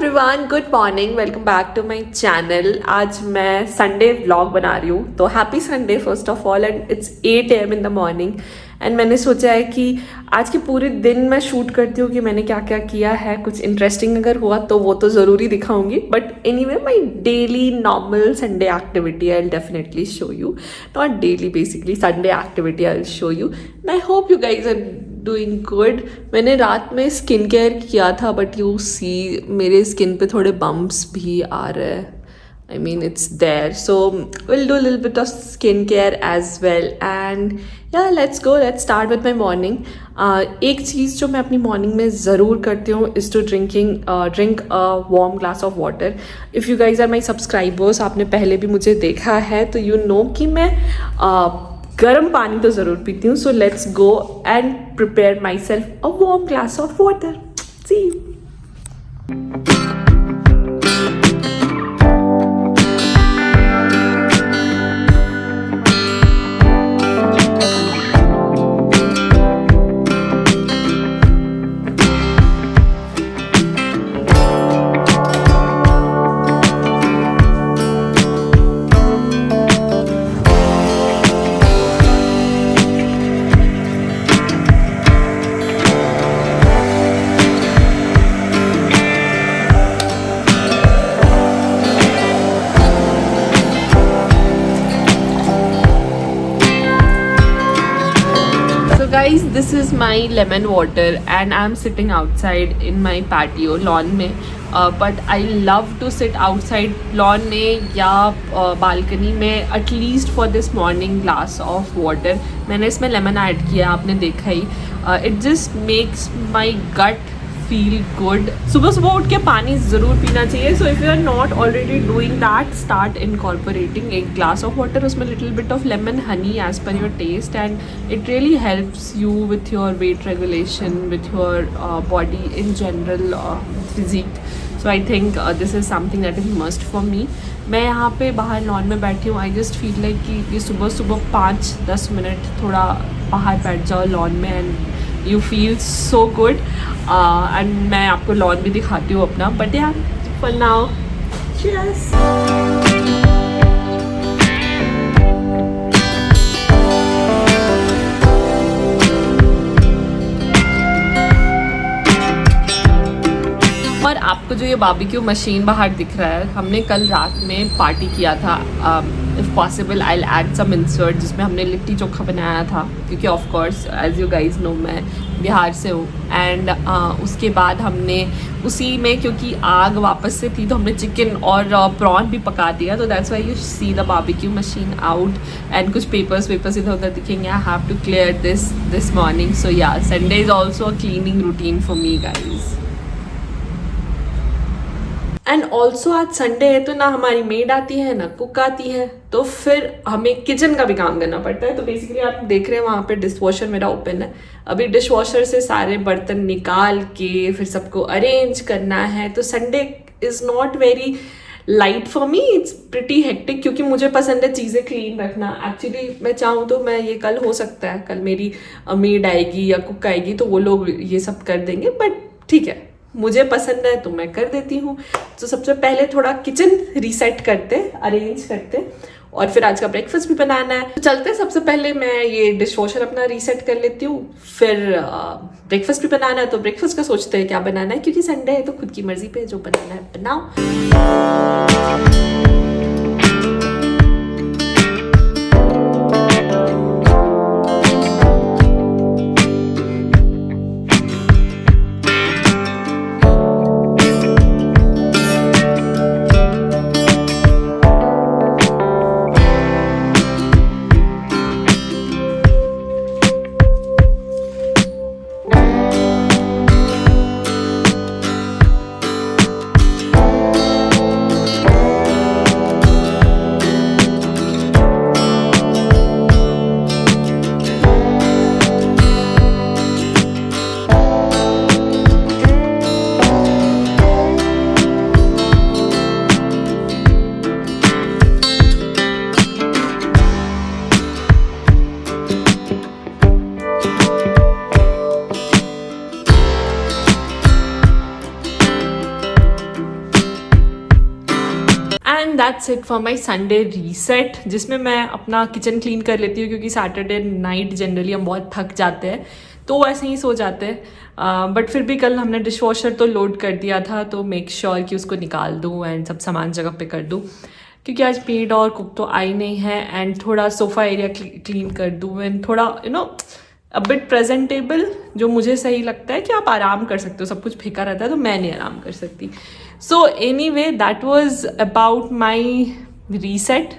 Everyone, good morning, welcome back to my channel. आज मैं Sunday vlog बना रही हूँ, तो happy Sunday first of all. And it's 8 AM in the morning. And मैंने सोचा है कि आज के पूरे दिन मैं शूट करती हूँ कि मैंने क्या क्या किया है। कुछ इंटरेस्टिंग अगर हुआ तो वो तो ज़रूरी दिखाऊंगी, but anyway my daily normal Sunday activity I will definitely show you. Not daily, basically Sunday activity I will show you. And I hope you guys are doing good. मैंने रात में स्किन केयर किया था, but you see मेरे skin पे थोड़े bumps भी आ रहे हैं। I mean, it's there. So we'll do a little bit of skincare as well. And yeah, let's go. Let's start with my morning. एक चीज़ जो मैं अपनी मॉर्निंग में ज़रूर करती हूँ is to drink a warm glass of water. If you guys are my subscribers, आपने पहले भी मुझे देखा है तो you know कि मैं गर्म पानी तो ज़रूर पीती हूँ. So let's go and prepare myself a warm glass of water. See you. Guys, this is my lemon water and I'm sitting outside in my patio lawn में. But I love to sit outside lawn में या balcony में at least for this morning glass of water. मैंने इसमें lemon add किया, आपने देखा ही. It just makes my gut feel good. सुबह सुबह उठ के पानी ज़रूर पीना चाहिए. So if you are not already doing that, start incorporating a glass of water. उसमें little bit of lemon honey as per your taste, and it really helps you with your weight regulation, with your body in general physique. So I think this is something that is must for me. मैं यहाँ पे बाहर lawn में बैठी हूँ. I just feel like कि ये सुबह सुबह 5-10 मिनट थोड़ा बाहर बैठ जाओ लॉन में and you feel so good. And मैं आपको लॉन भी दिखाती हूँ अपना. बट या फॉर नाउ चीयर्स. और आपको जो ये बारबेक्यू मशीन बाहर दिख रहा है, हमने कल रात में पार्टी किया था. If possible I will add some insert जिसमें हमने लिट्टी चोखा बनाया था, क्योंकि of course as you guys know मैं बिहार से हूँ. एंड उसके बाद हमने उसी में, क्योंकि आग वापस से थी, तो हमने चिकन और प्रॉन भी पका दिया. तो that's why you see the barbecue machine out. And कुछ पेपर्स इधर उधर दिखेंगे. I have to clear this morning. So yeah, Sunday is also a cleaning routine for me guys. And also आज संडे है तो ना हमारी मेड आती है ना कुक आती है, तो फिर हमें किचन का भी काम करना पड़ता है. तो बेसिकली आप देख रहे हैं वहाँ पे डिश वॉशर मेरा ओपन है. अभी डिश वॉशर से सारे बर्तन निकाल के फिर सबको अरेंज करना है. तो Sunday is not very light for me, it's pretty hectic, क्योंकि मुझे पसंद है चीज़ें क्लीन रखना. एक्चुअली मैं चाहूँ तो मैं ये कल हो सकता है, कल मेरी मेड आएगी या कुक आएगी तो वो लोग ये सब कर देंगे. बट ठीक है, मुझे पसंद है तो मैं कर देती हूँ. तो सबसे पहले थोड़ा किचन रीसेट करते, अरेंज करते, और फिर आज का ब्रेकफास्ट भी बनाना है. तो चलते, सबसे पहले मैं ये डिश वॉशर अपना रीसेट कर लेती हूँ, फिर ब्रेकफास्ट भी बनाना है. तो ब्रेकफास्ट का सोचते हैं क्या बनाना है, क्योंकि संडे है तो खुद की मर्जी पे जो बनाना है बनाओ. That's it for my Sunday reset, जिसमें मैं अपना किचन क्लीन कर लेती हूँ क्योंकि सैटरडे नाइट जनरली हम बहुत थक जाते हैं तो ऐसे ही सो जाते हैं। बट फिर भी कल हमने डिश वॉशर तो लोड कर दिया था, तो मेक श्योर कि उसको निकाल दूँ एंड सब सामान जगह पे कर दूँ, क्योंकि आज मेड और कुक तो आई नहीं है। एंड थोड़ा सोफ़ा एरिया क्लीन कर दूँ एंड थोड़ा अ बिट प्रेजेंटेबल, जो मुझे सही लगता है कि आप आराम कर सकते हो, सब कुछ फेंका रहता है तो मैं नहीं आराम कर सकती। So anyway that was about my reset.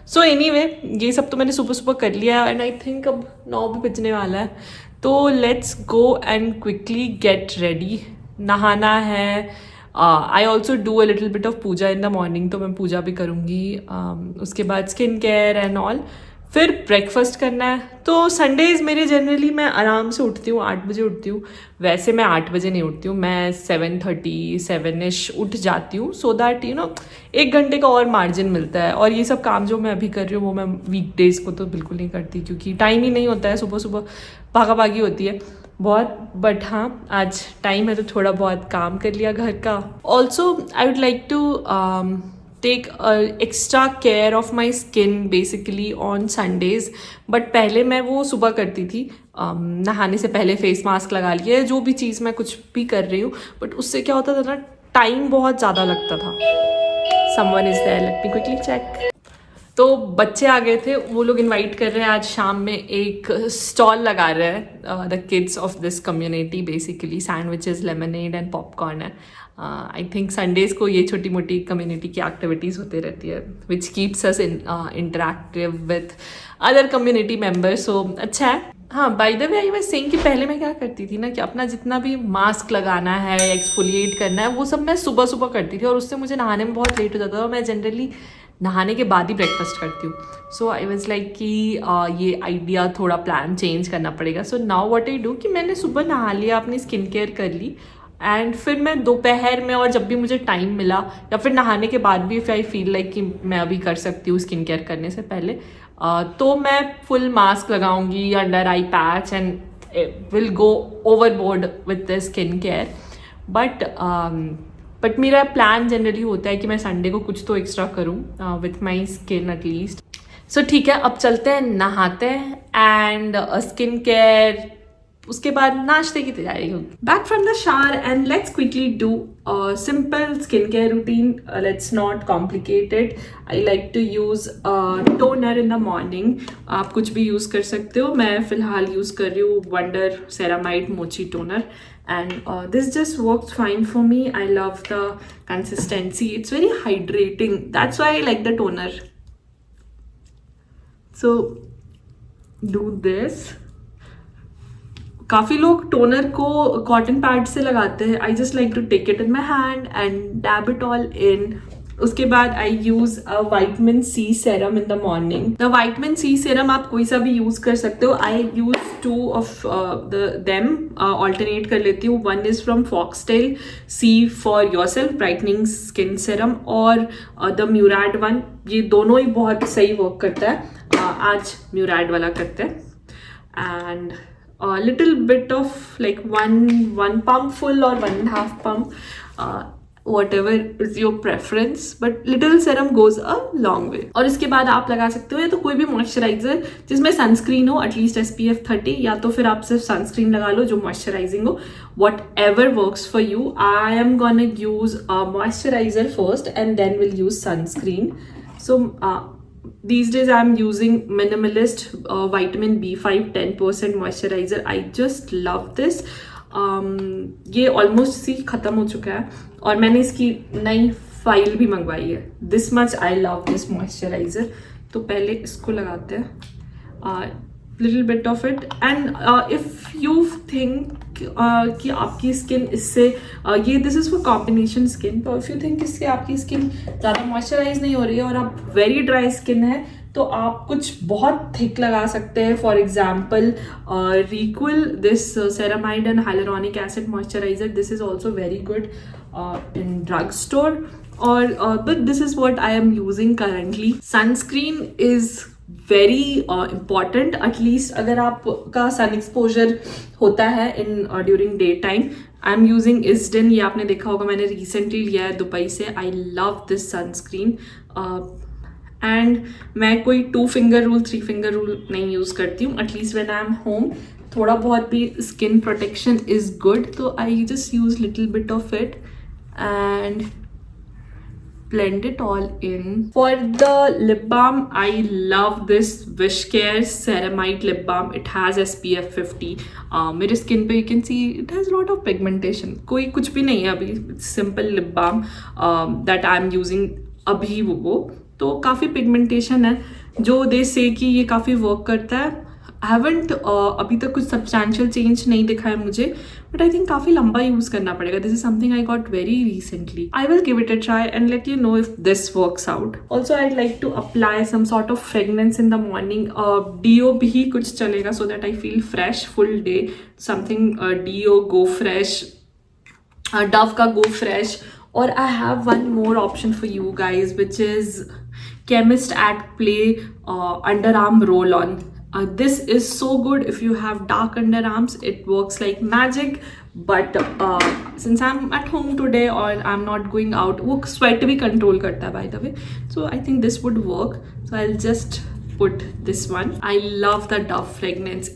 So anyway ये सब तो मैंने सुबह सुबह कर लिया एंड आई थिंक अब 9 भी बजने वाला है, तो let's go and quickly get ready. नहाना है। I also do a little bit of puja in the morning, तो मैं पूजा भी करूँगी। उसके बाद स्किन केयर एंड ऑल, फिर ब्रेकफास्ट करना है। तो संडेज मेरे जनरली मैं आराम से उठती हूँ, 8 बजे उठती हूँ। वैसे मैं 8 बजे नहीं उठती हूँ, मैं 7:30 7-ish उठ जाती हूँ, सो दैट 1 घंटे का और मार्जिन मिलता है। और ये सब काम जो मैं अभी कर रही हूँ वो मैं वीकडेज को तो बिल्कुल नहीं करती, क्योंकि टाइम ही नहीं होता है, सुबह सुबह भागा भागी होती है बहुत। बट हाँ, आज टाइम है तो थोड़ा बहुत काम कर लिया घर का। Also I would like to take extra care of my skin basically on Sundays. But पहले मैं वो सुबह करती थी, नहाने से पहले फेस मास्क लगा लिया, जो भी चीज़ मैं कुछ भी कर रही हूँ। बट उससे क्या होता था ना, टाइम बहुत ज़्यादा लगता था। Someone is there, let me quickly check. तो बच्चे आ गए थे, वो लोग इनवाइट कर रहे हैं आज शाम में, एक स्टॉल लगा रहे हैं the kids of this community, basically sandwiches, lemonade and popcorn है। आई थिंक संडेज को ये छोटी मोटी कम्युनिटी की एक्टिविटीज़ होती रहती है, which keeps us interactive with other community members. So अच्छा है। हाँ, by the way I was saying कि पहले मैं क्या करती थी ना, कि अपना जितना भी मास्क लगाना है, एक्सफोलिएट करना है, वो सब मैं सुबह सुबह करती थी, और उससे मुझे नहाने में बहुत लेट हो जाता था। और मैं जनरली नहाने के बाद ही ब्रेकफास्ट करती हूँ। सो आई वॉज लाइक कि ये आइडिया थोड़ा प्लान चेंज करना पड़ेगा। So now what I do कि मैंने सुबह नहा लिया, अपनी स्किन केयर कर ली, एंड फिर मैं दोपहर में और जब भी मुझे टाइम मिला, या फिर नहाने के बाद भी इफ़ आई फील लाइक कि मैं अभी कर सकती हूँ स्किन केयर करने से पहले, तो मैं फुल मास्क लगाऊंगी, under I patch, and will go overboard with the skin care. But मेरा प्लान जनरली होता है कि मैं संडे को कुछ तो एक्स्ट्रा करूँ विथ माई स्किन एटलीस्ट। सो ठीक है, अब चलते हैं, नहाते हैं एंड स्किन केयर, उसके बाद नाश्ते की तैयारी होगी। Back from the shower and let's quickly do simple skin care routine, let's not complicated. I like to use toner in the morning. आप कुछ भी यूज कर सकते हो, मैं फिलहाल यूज कर रही हूँ वंडर सेरामाइड मोची toner, and this just works fine for me. I love the consistency, it's very hydrating, that's why I like the toner. So do this. काफ़ी लोग टोनर को कॉटन पैड से लगाते हैं, I just like to take it in my hand and dab it all in. उसके बाद I use a vitamin C serum in the morning. The vitamin C serum आप कोई सा भी यूज कर सकते हो। I use 2 of them, alternate कर लेती हूँ। One is from Foxtale, C for your self brightening skin serum, और द म्यूरैड वन। ये दोनों ही बहुत सही वर्क करता है। आज म्यूरैड वाला करते हैं, and little bit of like one pump full or 1.5 pump, whatever is your preference, but little serum goes a long way. और इसके बाद आप लगा सकते हो या तो कोई भी मॉइस्चराइजर जिसमें सनस्क्रीन हो, एटलीस्ट SPF 30, या तो फिर आप सिर्फ सनस्क्रीन लगा लो जो मॉइस्चराइजिंग हो, whatever works for you. I am gonna use a moisturizer first and then we'll use sunscreen. So these days I'm using Minimalist vitamin B5 10% moisturizer. I just love this. ये almost सी खत्म हो चुका है और मैंने इसकी नई फाइल भी मंगवाई है। This much I love this moisturiser. तो पहले इसको लगाते हैं, little bit of it, and if you think कि आपकी स्किन इससे ये this is for combination skin, तो इफ यू थिंक इससे आपकी स्किन ज़्यादा मॉइस्चराइज नहीं हो रही है और आप वेरी ड्राई स्किन है, तो आप कुछ बहुत थिक लगा सकते हैं। For example Re'equil this ceramide and hyaluronic acid moisturizer, this is also very good in drug store, और but this is what I am using currently. Sunscreen is very important, at least अगर आपका sun exposure होता है in during day time. I am using Isdin, ये आपने देखा होगा मैंने रिसेंटली लिया है दुबई से। I love this sunscreen, and मैं कोई 2 फिंगर रूल 3 फिंगर रूल नहीं यूज़ करती हूँ. At least when I am home थोड़ा बहुत भी स्किन प्रोटेक्शन इज़ गुड, तो I just use little bit of it and blend it all in. For the lip balm, I love this Wishcare Ceramide lip balm. It has SPF 50. मेरे skin पे you can see it has a lot of pigmentation. कोई कुछ भी नहीं है अभी. Simple lip balm that I'm using अभी वो तो काफ़ी pigmentation है जो दे से कि ये काफ़ी वर्क करता है. हैवेंट अभी तक कुछ सब्सटैंशियल चेंज नहीं दिखा है मुझे, बट आई थिंक काफ़ी लंबा यूज़ करना पड़ेगा. This is something I got very recently. I will give it a try and let you know if this works out. Also I like to apply some sort of fragrance in the morning. Deo भी कुछ चलेगा so that I feel fresh full day. Something deo go fresh, Dove का go fresh. और I have one more option for you guys which is Chemist at Play underarm roll on. This is so good if you have dark underarms. It works like magic. But since I'm at home today or I'm not going out, वो sweat भी control करता है by the way. So I think this would work. So I'll just put this one. I love the Dove fragrance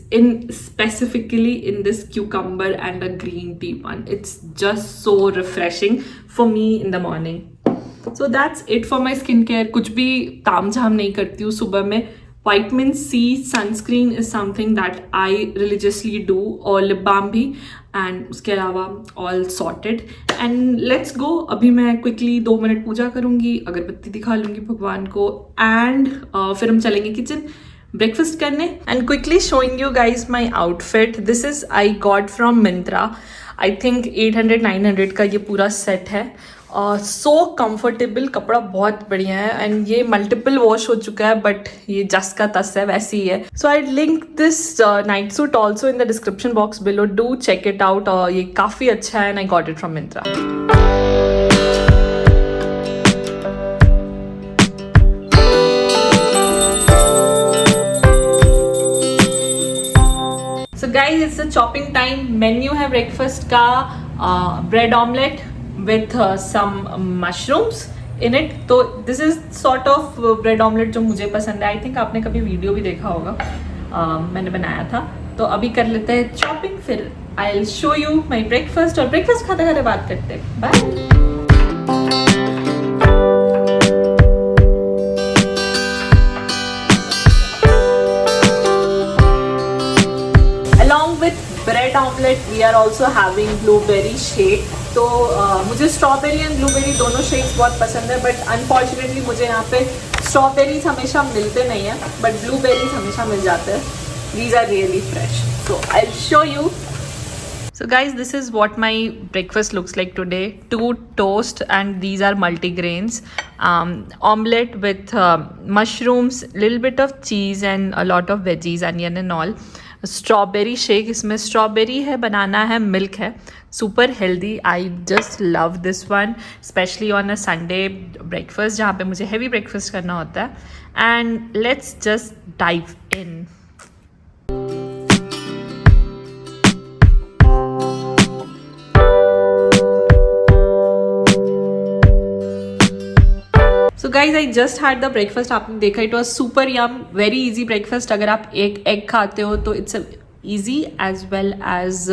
specifically in this cucumber and a green tea one. It's just so refreshing for me in the morning. So that's it for my skincare. कुछ भी ताम झाम नहीं करती हूँ सुबह में. Vitamin C sunscreen is something that I religiously do, और lip balm भी, and उसके अलावा all sorted. And let's go. अभी मैं quickly 2 मिनट पूजा करूँगी, अगरबत्ती दिखा लूँगी भगवान को, and फिर हम चलेंगे किचन ब्रेकफास्ट करने. And quickly showing you guys my outfit. This is I got from Myntra. I think 800-900 का ये पूरा सेट है. सो कंफर्टेबल, कपड़ा बहुत बढ़िया है एंड ये मल्टीपल वॉश हो चुका है बट ये जस का तस है वैसे ही है. So I link this night suit also in the description box below. Do check it out. ये काफ़ी अच्छा है and I got it from Myntra. So guys, it's the chopping time. Menu है breakfast का bread omelette with some mushrooms in it. तो this is sort of bread omelette जो मुझे पसंद है. I think आपने कभी वीडियो भी देखा होगा, मैंने बनाया था. तो अभी कर लेते हैं चॉपिंग, फिर I'll show you my breakfast, और ब्रेकफास्ट खाते खाते बात करते हैं. Bye. Bread omelette we are also having blueberry shake. तो मुझे स्ट्रॉबेरी एंड ब्लूबेरी दोनों शेक्स बहुत पसंद है, बट अनफॉर्चुनेटली मुझे यहाँ पे स्ट्रॉबेरीज हमेशा मिलते नहीं हैं बट ब्लूबेरीज हमेशा मिल जाते हैं. These are really fresh. So I'll show you. So guys, this is what my breakfast looks like today. 2 toast and these are multigrains. Omelette with mushrooms, little bit of cheese and a lot of veggies, onion and all. Strawberry shake, इसमें strawberry है, banana है, milk है, super healthy. I just love this one specially on a Sunday breakfast जहाँ पे मुझे heavy breakfast करना होता है. And let's just dive in. So guys I just had the breakfast. आपने देखा it was super yum, very easy breakfast. अगर आप एक एग खाते हो तो it's easy as well as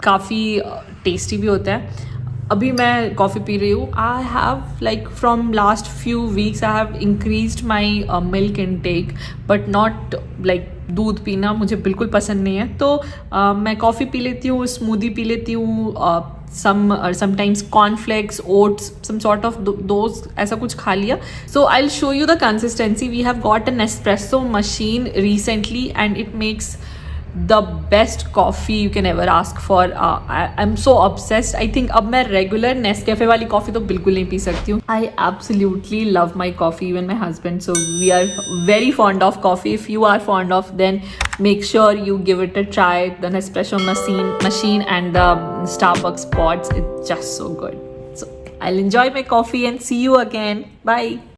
काफ़ी टेस्टी भी होता है. अभी मैं कॉफ़ी पी रही हूँ. I have like from last few weeks I have increased my milk intake, but not like दूध पीना मुझे बिल्कुल पसंद नहीं है. तो मैं कॉफ़ी पी लेती हूँ, स्मूदी पी लेती हूँ, sometimes cornflakes, oats, some sort of those, ऐसा कुछ खा लिया. So I'll show you the consistency. We have got an espresso machine recently and it makes the best coffee you can ever ask for. I'm so obsessed. I think अब मैं regular Nescafe वाली coffee तो बिल्कुल नहीं P सकती हूँ. I absolutely love my coffee, even my husband. So we are very fond of coffee. If you are fond of, then make sure you give it a try. The Nespresso machine and the Starbucks pods. It's just so good. So I'll enjoy my coffee and see you again. Bye.